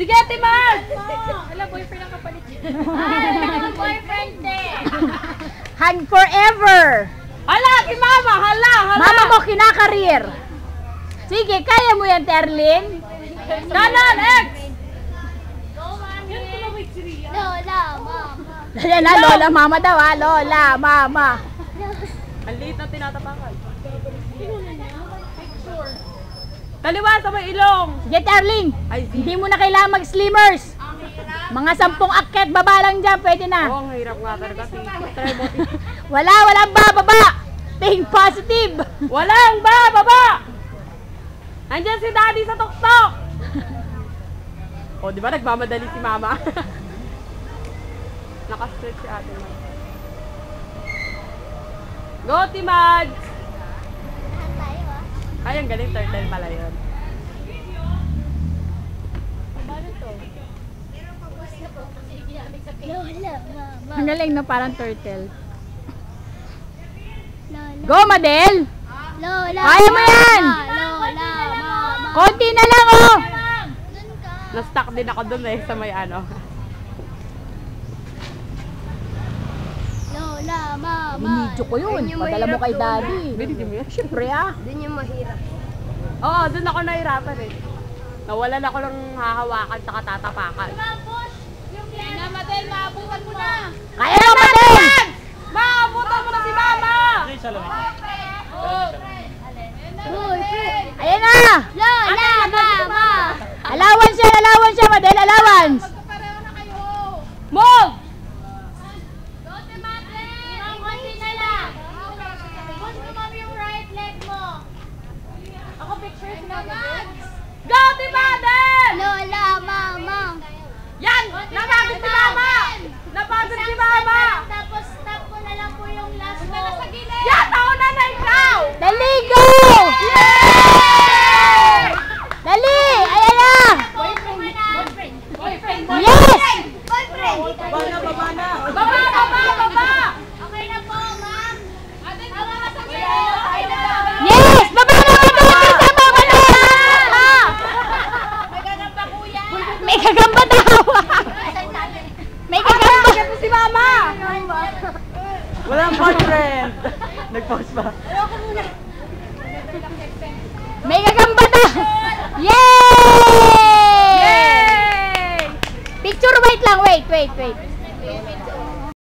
Sige, Timad! Hala, boyfriend ang kapalit siya. Boyfriend din. Hug forever. Hala, si Mama! Hala! Mama mo kinakareer. Sige, kaya mo yan, Terlin. Kanan, X! Lola, mama. Yan na, Lola, Mama daw ha. Lola, Mama. Ang liit na tinatapakan. Kaliwa sa may ilong. Sige, Terling. Ay, Hindi mo na kailangan mag-slimmers. Mga 10 akyat, baba lang dyan. Pwede na. Oo, ang hirap nga talaga. Try mo. Walang bababa. Think positive. Walang baba! Nandiyan si Daddy sa tuktok! O, di ba nagmamadali si Mama? Naka-stretch si ate mo. Go, Timads! Ay, ang galing, turtle pala yun. Lola, mama. Ang galing no, parang turtle. Lola. Go, Madel! Lola. Kaya mo yan! Lola, mama. Konti na lang, oh! Dun ka. Na-stuck din ako dun eh, sa may ano. Lola, mama. Binidyo ko yun. Padala mo kay Daddy. Binigyan mo yan? Siyempre ah. Dun yung mahirap. Oo, dun ako nahirapan eh. Nawalan ako ng hahawakan sa tatapakan. Nga, Madel, maabutan mo na. Kaya mo, Madel! Maabutan mo na si Mama! Boyfriend. Ayan na! Lola, mama. Allowance yan, Madel, allowance! Move! Go, Timaden! Lola, mama. Yan! Napagod si Mama! Napagod si Mama! Tapos stop ko na lang po yung last mo. Yan! Nauna na ikaw! Dali, go! Yay! Dali! Ayan na! Boyfriend. Yes! Boyfriend. Baba! Okay na po, ma'am. Hawa ka sa kilo. Okay na po. Yes! Baba na, Madel! Kasama mo na! Magagamba po yan. May kagamba daw! May kagamba! Ito si Mama! Walang boyfriend! Nag-pause ba? May kagamba daw! Yay! Yay! Picture, wait lang, wait.